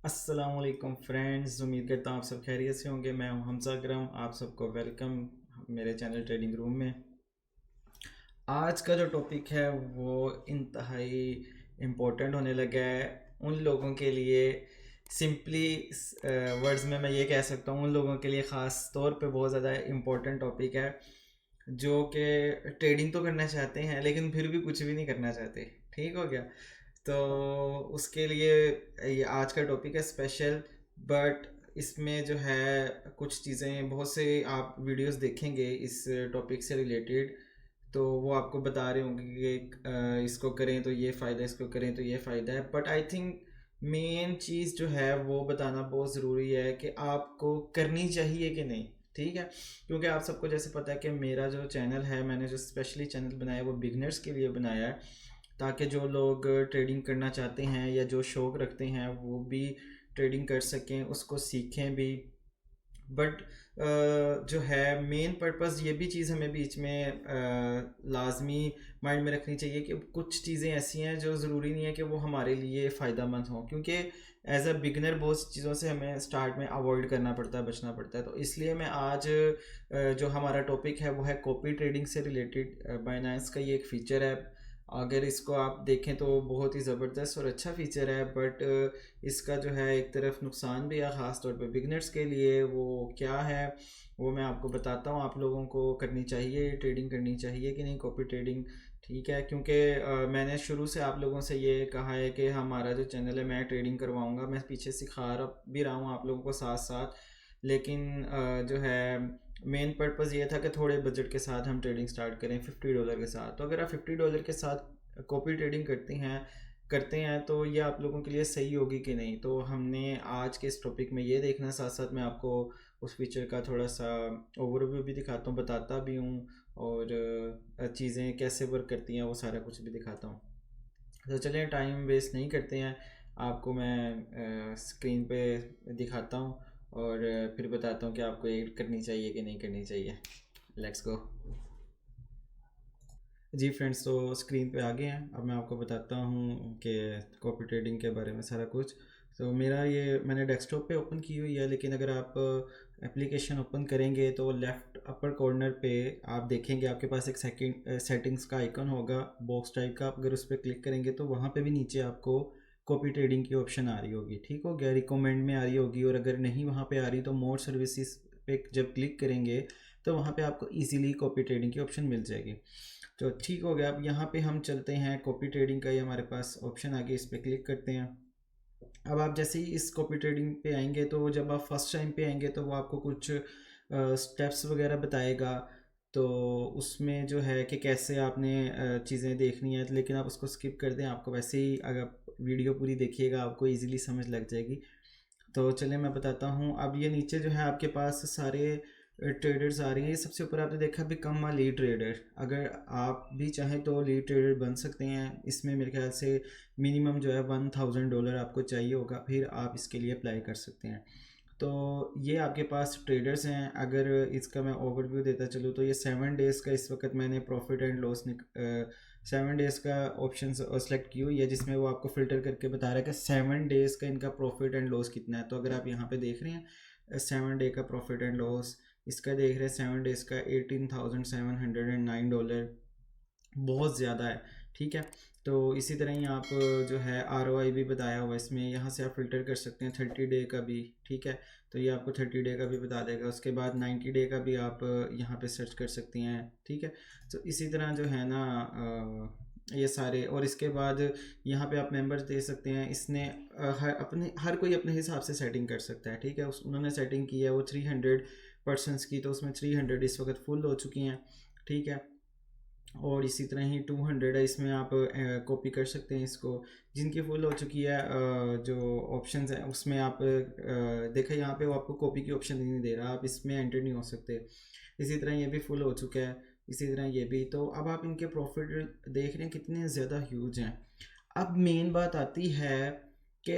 अस्सलामुअलैकुम फ्रेंड्स, उम्मीद करता हूँ आप सब खैरियत से होंगे। मैं हूँ हमजा अकरम, आप सबको वेलकम मेरे चैनल ट्रेडिंग रूम में। आज का जो टॉपिक है वो इंतहाई इम्पोर्टेंट होने लगा है उन लोगों के लिए। सिंपली वर्ड्स में मैं ये कह सकता हूँ, उन लोगों के लिए ख़ास तौर पे बहुत ज़्यादा इम्पोर्टेंट टॉपिक है जो कि ट्रेडिंग तो करना चाहते हैं लेकिन फिर भी कुछ भी नहीं करना चाहते। ठीक हो गया। तो उसके लिए ये आज का टॉपिक है स्पेशल। बट इसमें जो है कुछ चीज़ें, बहुत से आप वीडियोस देखेंगे इस टॉपिक से रिलेटेड, तो वो आपको बता रहे होंगे कि इसको करें तो ये फ़ायदा, इसको करें तो ये फ़ायदा है। बट आई थिंक मेन चीज़ जो है वो बताना बहुत ज़रूरी है कि आपको करनी चाहिए कि नहीं। ठीक है। क्योंकि आप सबको जैसे पता है कि मेरा जो चैनल है, मैंने जो स्पेशली चैनल बनाया है वो बिगनर्स के लिए बनाया है, ताकि जो लोग ट्रेडिंग करना चाहते हैं या जो शौक़ रखते हैं वो भी ट्रेडिंग कर सकें, उसको सीखें भी। बट जो है मेन पर्पस, ये भी चीज़ हमें बीच में लाजमी माइंड में रखनी चाहिए कि कुछ चीज़ें ऐसी हैं जो ज़रूरी नहीं है कि वो हमारे लिए फ़ायदा मंद हों, क्योंकि एज अ बिगनर बहुत चीज़ों से हमें स्टार्ट में अवॉइड करना पड़ता है, बचना पड़ता है। तो इसलिए मैं आज जो हमारा टॉपिक है वो है कॉपी ट्रेडिंग से रिलेटेड। बाइनेंस का ये एक फ़ीचर है, अगर इसको आप देखें तो बहुत ही ज़बरदस्त और अच्छा फ़ीचर है। बट इसका जो है एक तरफ नुकसान भी है, ख़ास तौर पे बिगनर्स के लिए। वो क्या है वो मैं आपको बताता हूँ। आप लोगों को करनी चाहिए, ट्रेडिंग करनी चाहिए कि नहीं, कॉपी ट्रेडिंग। ठीक है। क्योंकि मैंने शुरू से आप लोगों से ये कहा है कि हमारा जो चैनल है मैं ट्रेडिंग करवाऊँगा, मैं पीछे सिखा भी रहा हूँ आप लोगों को साथ साथ। लेकिन जो है मेन पर्पज़ ये था कि थोड़े बजट के साथ हम ट्रेडिंग स्टार्ट करें, $50 के साथ। तो अगर आप $50 के साथ कॉपी ट्रेडिंग करते हैं तो ये आप लोगों के लिए सही होगी कि नहीं। तो हमने आज के इस टॉपिक में ये देखना, साथ साथ मैं आपको उस फीचर का थोड़ा सा ओवरव्यू भी दिखाता हूँ, बताता भी हूँ, और चीज़ें कैसे वर्क करती हैं वो सारा कुछ भी दिखाता हूँ। तो चलिए टाइम वेस्ट नहीं करते हैं, आपको मैं स्क्रीन पे दिखाता हूँ और फिर बताता हूँ कि आपको ये करनी चाहिए कि नहीं करनी चाहिए। Let's go. जी फ्रेंड्स, तो स्क्रीन पे आ गए हैं। अब मैं आपको बताता हूँ कि कॉपी ट्रेडिंग के बारे में सारा कुछ। तो मेरा ये मैंने डेस्कटॉप पे ओपन की हुई है, लेकिन अगर आप एप्लीकेशन ओपन करेंगे तो लेफ़्ट अपर कॉर्नर पे आप देखेंगे आपके पास एक सेकंड सेटिंग्स का आइकन होगा, बॉक्स टाइप का। अगर उस पर क्लिक करेंगे तो वहाँ पे भी नीचे आपको कॉपी ट्रेडिंग की ऑप्शन आ रही होगी। ठीक हो गया। रिकमेंड में आ रही होगी, और अगर नहीं वहाँ पे आ रही तो मोर सर्विसेज पे जब क्लिक करेंगे तो वहाँ पे आपको इजीली कॉपी ट्रेडिंग की ऑप्शन मिल जाएगी। तो ठीक हो गया। अब यहाँ पे हम चलते हैं, कॉपी ट्रेडिंग का ये हमारे पास ऑप्शन आ गया, इस पर क्लिक करते हैं। अब आप जैसे ही इस कॉपी ट्रेडिंग पे आएंगे तो जब आप फर्स्ट टाइम पे आएंगे तो वो आपको कुछ स्टेप्स वगैरह बताएगा। तो उसमें जो है कि कैसे आपने चीज़ें देखनी है, लेकिन आप उसको स्किप कर दें। आपको वैसे ही अगर आप वीडियो पूरी देखिएगा आपको इजीली समझ लग जाएगी। तो चलिए मैं बताता हूँ। अब ये नीचे जो है आपके पास सारे ट्रेडर्स आ रही हैं। सबसे ऊपर आपने देखा बिकम अ लीड ट्रेडर। अगर आप भी चाहें तो लीड ट्रेडर बन सकते हैं। इसमें मेरे ख्याल से मिनिमम जो है $1000 आपको चाहिए होगा, फिर आप इसके लिए अप्लाई कर सकते हैं। तो ये आपके पास ट्रेडर्स हैं। अगर इसका मैं ओवरव्यू देता चलूँ तो ये 7 डेज़ का इस वक्त मैंने प्रॉफिट एंड लॉस 7 डेज़ का ऑप्शन सेलेक्ट की हुई है, जिसमें वो आपको फ़िल्टर करके बता रहा है कि 7 डेज़ का इनका प्रॉफिट एंड लॉस कितना है। तो अगर आप यहाँ पे देख रहे हैं 7 डे का प्रॉफिट एंड लॉस, इसका देख रहे हैं 7 डेज़ का $18,709, बहुत ज़्यादा है। ठीक है। तो इसी तरह ही आप जो है ROI भी बताया हुआ है इसमें, यहाँ से आप फ़िल्टर कर सकते हैं 30 डे का भी। ठीक है। तो ये आपको 30 डे का भी बता देगा। उसके बाद 90 डे का भी आप यहाँ पे सर्च कर सकते हैं। ठीक है। तो इसी तरह जो है ना ये सारे, और इसके बाद यहाँ पे आप मेंबर्स दे सकते हैं। इसने हर कोई अपने हिसाब से सेटिंग कर सकता है। ठीक है। उन्होंने सेटिंग की है वो 300 पर्सनस की, तो उसमें 300 इस वक्त फुल हो चुकी हैं। ठीक है। और इसी तरह ही 200 है, इसमें आप कॉपी कर सकते हैं इसको। जिनकी फुल हो चुकी है जो ऑप्शंस हैं उसमें आप देखा यहाँ पे वो आपको कॉपी की ऑप्शन नहीं दे रहा, आप इसमें एंटर नहीं हो सकते। इसी तरह ये भी फुल हो चुका है, इसी तरह ये भी। तो अब आप इनके प्रॉफिट देख रहे हैं कितने ज़्यादा ह्यूज हैं। अब मेन बात आती है कि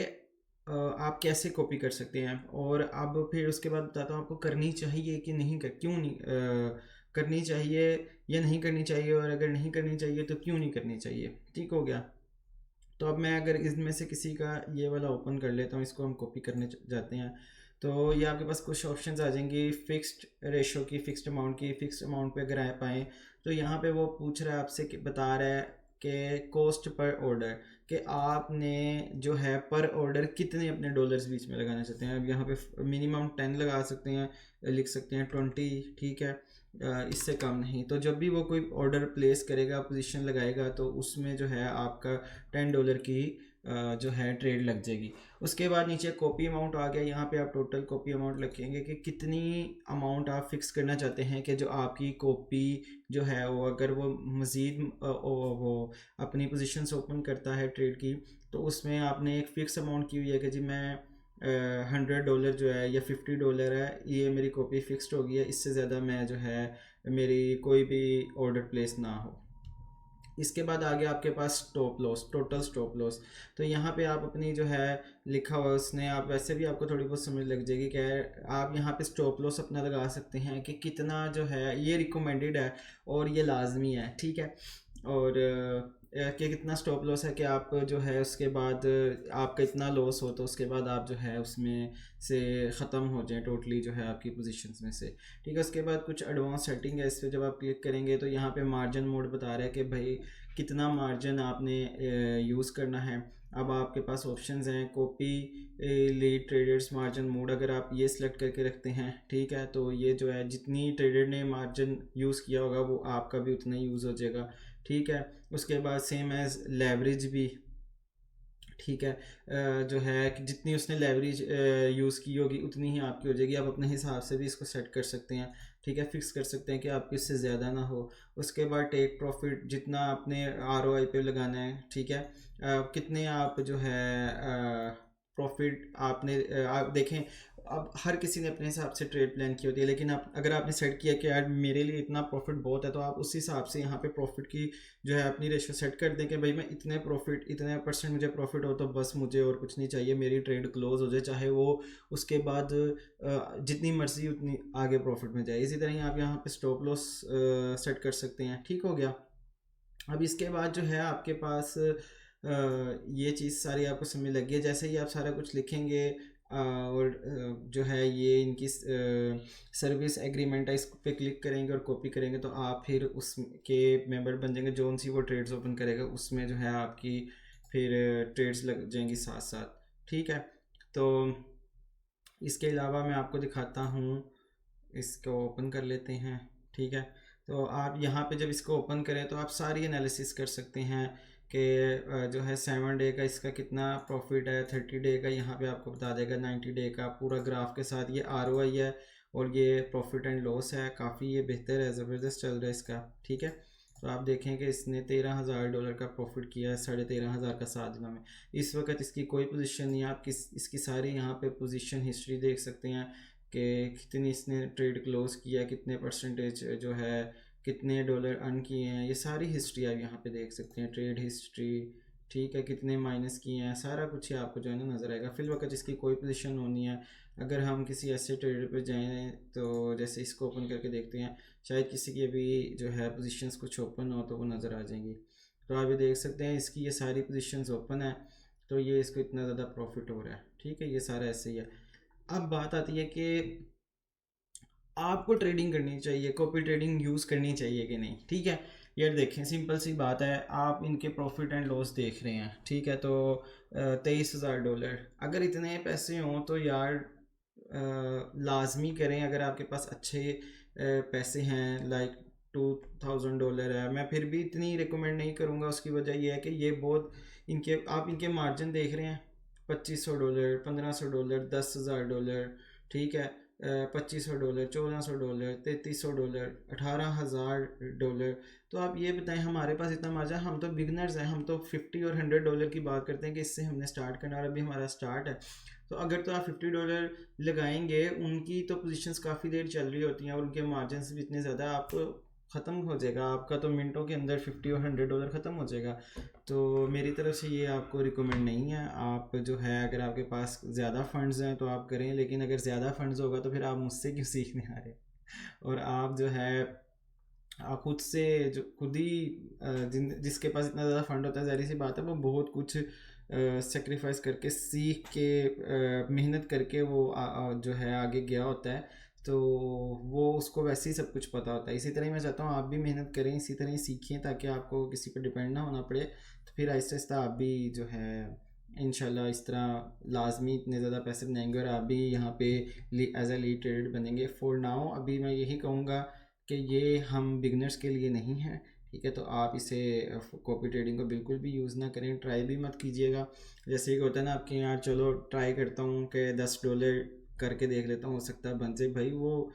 आप कैसे कॉपी कर सकते हैं, और अब फिर उसके बाद बताता हूँ आपको करनी चाहिए कि नहीं क्यों नहीं करनी चाहिए या नहीं करनी चाहिए, और अगर नहीं करनी चाहिए तो क्यों नहीं करनी चाहिए। ठीक हो गया। तो अब मैं अगर इसमें से किसी का ये वाला ओपन कर लेता हूँ, इसको हम कॉपी करने जाते हैं, तो ये आपके पास कुछ ऑप्शंस आ जाएंगी फिक्स्ड रेशो की, फिक्स्ड अमाउंट की। फिक्स्ड अमाउंट पे अगर आप आएँ तो यहाँ पे वो पूछ रहा है आपसे कि बता रहा है कि कॉस्ट पर ऑर्डर, कि आपने जो है पर ऑर्डर कितने अपने डॉलर्स बीच में लगाना चाहते हैं। अब यहाँ पे मिनिमम 10 लगा सकते हैं, लिख सकते हैं 20, ठीक है, इससे कम नहीं। तो जब भी वो कोई ऑर्डर प्लेस करेगा, पोजीशन लगाएगा, तो उसमें जो है आपका $10 की जो है ट्रेड लग जाएगी। उसके बाद नीचे कॉपी अमाउंट आ गया, यहाँ पे आप टोटल कॉपी अमाउंट लिखेंगे कि कितनी अमाउंट आप फिक्स करना चाहते हैं कि जो आपकी कॉपी जो है वो अगर वो मज़ीद वो अपनी पोजीशंस ओपन करता है ट्रेड की, तो उसमें आपने एक फ़िक्स अमाउंट की हुई है कि जी मैं $100 जो है या $50 है, ये मेरी कॉपी फिक्स्ड हो गई है, इससे ज़्यादा मैं जो है मेरी कोई भी ऑर्डर प्लेस ना हो। इसके बाद आ गया आपके पास stop loss, total stop loss. तो यहाँ पे आप अपनी जो है लिखा हुआ उसने, आप वैसे भी आपको थोड़ी बहुत समझ लग जाएगी कि आप यहाँ पे स्टॉप लॉस अपना लगा सकते हैं कि कितना जो है ये रिकमेंडेड है और ये लाजमी है, ठीक है। और कि कितना स्टॉप लॉस है कि आप जो है उसके बाद आपका इतना लॉस हो तो उसके बाद आप जो है उसमें से ख़त्म हो जाए टोटली जो है आपकी पोजीशंस में से, ठीक है। उसके बाद कुछ एडवांस सेटिंग है, इस पर जब आप क्लिक करेंगे तो यहाँ पे मार्जिन मोड बता रहा है कि भाई कितना मार्जिन आपने यूज़ करना है। अब आपके पास ऑप्शंस हैं, copy lead traders margin mode, अगर आप ये सिलेक्ट करके रखते हैं, ठीक है, तो ये जो है जितनी ट्रेडर ने मार्जिन यूज़ किया होगा वो आपका भी उतना ही यूज़ हो जाएगा, ठीक है। उसके बाद सेम एज लेवरेज भी, ठीक है, जो है कि जितनी उसने लेवरेज यूज़ की होगी उतनी ही आपकी हो जाएगी। आप अपने हिसाब से भी इसको सेट कर सकते हैं, ठीक है, फिक्स कर सकते हैं कि आपकी इससे ज़्यादा ना हो। उसके बाद टेक प्रॉफिट, जितना आपने ROI पे लगाना है, ठीक है, कितने आप जो है प्रॉफिट आपने आप देखें, अब हर किसी ने अपने हिसाब से ट्रेड प्लान की होती है, लेकिन आप अगर आपने सेट किया कि यार मेरे लिए इतना प्रॉफिट बहुत है, तो आप उस हिसाब से यहाँ पे प्रॉफिट की जो है अपनी रेशो सेट कर दें कि भाई मैं इतने प्रॉफिट, इतने % मुझे प्रॉफिट हो तो बस मुझे और कुछ नहीं चाहिए, मेरी ट्रेड क्लोज हो जाए, चाहे वो उसके बाद जितनी मर्जी उतनी आगे प्रॉफिट में जाए। इसी तरह ही आप यहाँ पे स्टॉप लॉस सेट कर सकते हैं, ठीक हो गया। अब इसके बाद जो है आपके पास ये चीज़ सारी आपको समझ लग गई है। जैसे ही आप सारा कुछ लिखेंगे और जो है ये इनकी सर्विस एग्रीमेंट है, इस पे क्लिक करेंगे और कॉपी करेंगे तो आप फिर उसके मेंबर बन जाएंगे। जो सी वो ट्रेड्स ओपन करेगा उसमें जो है आपकी फिर ट्रेड्स लग जाएंगी साथ साथ, ठीक है। तो इसके अलावा मैं आपको दिखाता हूँ, इसको ओपन कर लेते हैं, ठीक है। तो आप यहाँ पे जब इसको ओपन करें तो आप सारी एनालिसिस कर सकते हैं कि जो है 7 डे का इसका कितना प्रॉफिट है, 30 डे का यहाँ पे आपको बता देगा, 90 डे का पूरा ग्राफ के साथ। ये ROI है और ये प्रॉफिट एंड लॉस है, काफ़ी ये बेहतर है, ज़बरदस्त चल रहा है इसका, ठीक है। तो आप देखें कि इसने $13,000 का प्रॉफिट किया है 13,500 का 7 दिनों में। इस वक्त इसकी कोई पोजीशन नहीं है, आप इसकी सारी यहाँ पे पोजीशन हिस्ट्री देख सकते हैं कि कितनी इसने ट्रेड क्लोज किया, कितने % जो है कितने डॉलर अर्न किए हैं, ये सारी हिस्ट्री आप यहाँ पे देख सकते हैं, ट्रेड हिस्ट्री, ठीक है, कितने माइनस किए हैं, सारा कुछ ही आपको जो है ना नज़र आएगा। फिल वक्त इसकी कोई पोजीशन होनी है। अगर हम किसी ऐसे ट्रेडर पे जाएं तो जैसे इसको ओपन करके देखते हैं, शायद किसी की अभी जो है पोजीशंस कुछ ओपन हो तो वो नज़र आ जाएंगी। तो आप ये देख सकते हैं इसकी ये सारी पोजीशंस ओपन है, तो ये इसको इतना ज़्यादा प्रॉफिट हो रहा है, ठीक है, ये सारा ऐसे ही है। अब बात आती है कि आपको ट्रेडिंग करनी चाहिए, कॉपी ट्रेडिंग यूज़ करनी चाहिए कि नहीं, ठीक है। यार देखें, सिंपल सी बात है, आप इनके प्रॉफिट एंड लॉस देख रहे हैं, ठीक है। तो $23,000 अगर इतने पैसे हों तो यार लाजमी करें। अगर आपके पास अच्छे पैसे हैं, लाइक $2,000 है, मैं फिर भी इतनी रिकमेंड नहीं करूँगा। उसकी वजह यह है कि ये बहुत इनके, आप इनके मार्जिन देख रहे हैं, $2,500, $1,500, $10,000, ठीक है, $2,500, $1,400, $3,300, $18,000। तो आप ये बताएं, हमारे पास इतना मार्जिन, हम तो बिगनर्स हैं, हम तो $50 और $100 की बात करते हैं कि इससे हमने स्टार्ट करना, और अभी हमारा स्टार्ट है। तो अगर तो आप $50 लगाएंगे, उनकी तो पोजीशंस काफ़ी देर चल रही होती हैं और उनके मार्जिन भी इतने ज़्यादा, आप तो ख़त्म हो जाएगा, आपका तो मिनटों के अंदर $50 और $100 ख़त्म हो जाएगा। तो मेरी तरफ से ये आपको रिकमेंड नहीं है। आप जो है अगर आपके पास ज़्यादा फंड्स हैं तो आप करें, लेकिन अगर ज़्यादा फंड्स होगा तो फिर आप मुझसे क्यों सीखने आ रहे हैं। और आप जो है खुद से जो खुद ही जिसके पास इतना ज़्यादा फंड होता है, ज़ाहिर सी बात है वो बहुत कुछ सेक्रीफाइस करके सीख के मेहनत करके वो जो है आगे गया होता है। तो वो उसको वैसे ही सब कुछ पता होता है। इसी तरह ही मैं चाहता हूँ आप भी मेहनत करें, इसी तरह ही सीखें, ताकि आपको किसी पर डिपेंड ना होना पड़े। तो फिर आहिस्ता आहिस्ता आप भी जो है इंशाल्लाह इस तरह लाजमी इतने ज़्यादा पैसे बनाएंगे और आप भी यहाँ पे एज ए लीड ट्रेडर बनेंगे। फॉर नाउ अभी मैं यही कहूँगा कि ये हम बिगनर्स के लिए नहीं है, ठीक है। तो आप इसे कॉपी ट्रेडिंग को बिल्कुल भी यूज़ ना करें, ट्राई भी मत कीजिएगा। जैसे कि होता है ना आपके यहाँ, चलो ट्राई करता हूँ कि $10 करके देख लेता हूँ, हो सकता है बन जाए। भाई वो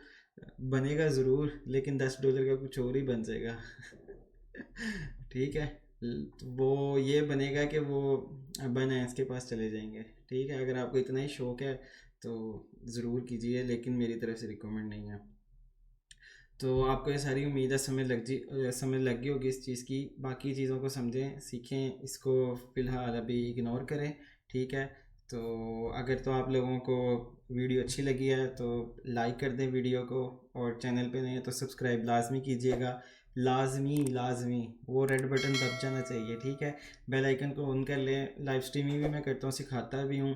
बनेगा ज़रूर, लेकिन $10 का कुछ और ही बन जाएगा। ठीक है। तो वो ये बनेगा कि वो बनाएस के पास चले जाएंगे। ठीक है, अगर आपको इतना ही शौक है तो ज़रूर कीजिए, लेकिन मेरी तरफ से रिकमेंड नहीं है। तो आपको ये सारी उम्मीद है समझ लग गई होगी इस चीज़ की। बाकी चीज़ों को समझें, सीखें, इसको फ़िलहाल अभी इग्नोर करें। ठीक है। तो अगर तो आप लोगों को वीडियो अच्छी लगी है तो लाइक कर दें वीडियो को, और चैनल पे नहीं है तो सब्सक्राइब लाजमी कीजिएगा। लाजमी लाजमी वो रेड बटन दब जाना चाहिए। ठीक है। बेल आइकन को ऑन कर लें। लाइव स्ट्रीमिंग भी मैं करता हूँ, सिखाता भी हूँ।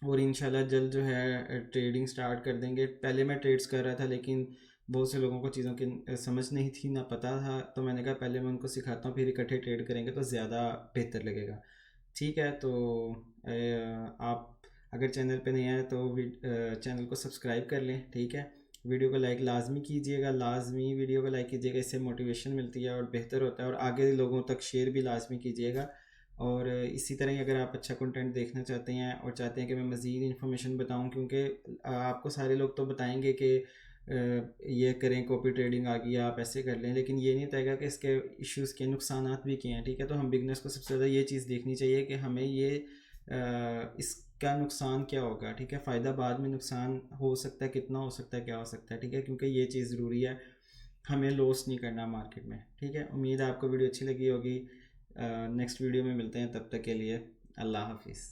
और इंशाल्लाह जल्द जो है ट्रेडिंग स्टार्ट कर देंगे। पहले मैं ट्रेड्स कर रहा था, लेकिन बहुत से लोगों को चीज़ों की समझ नहीं थी, ना पता था। तो मैंने कहा पहले मैं उनको सिखाता हूँ, फिर इकट्ठे ट्रेड करेंगे तो ज़्यादा बेहतर लगेगा। ठीक है। तो आप अगर चैनल पे नहीं आए तो चैनल को सब्सक्राइब कर लें। ठीक है। वीडियो को लाइक लाजमी कीजिएगा, लाजमी वीडियो को लाइक कीजिएगा, इससे मोटिवेशन मिलती है और बेहतर होता है। और आगे लोगों तक शेयर भी लाजमी कीजिएगा। और इसी तरह ही अगर आप अच्छा कंटेंट देखना चाहते हैं और चाहते हैं कि मैं मज़ीद इन्फॉर्मेशन बताऊं, क्योंकि आपको सारे लोग तो बताएंगे कि ये करें, कॉपी ट्रेडिंग आ गई है, आप ऐसे कर लें, लेकिन ये नहीं बताएगा कि इसके इश्यूज़ के नुकसानात भी क्या हैं। ठीक है। तो हम बिगनर्स को सबसे ज़्यादा ये चीज़ देखनी चाहिए कि हमें ये इसका नुकसान क्या होगा। ठीक है। फ़ायदा बाद में, नुकसान हो सकता है कितना हो सकता है, क्या हो सकता है। ठीक है। क्योंकि ये चीज़ ज़रूरी है, हमें लॉस नहीं करना मार्केट में। ठीक है। उम्मीद है आपको वीडियो अच्छी लगी होगी। नेक्स्ट वीडियो में मिलते हैं, तब तक के लिए अल्लाह हाफिज़।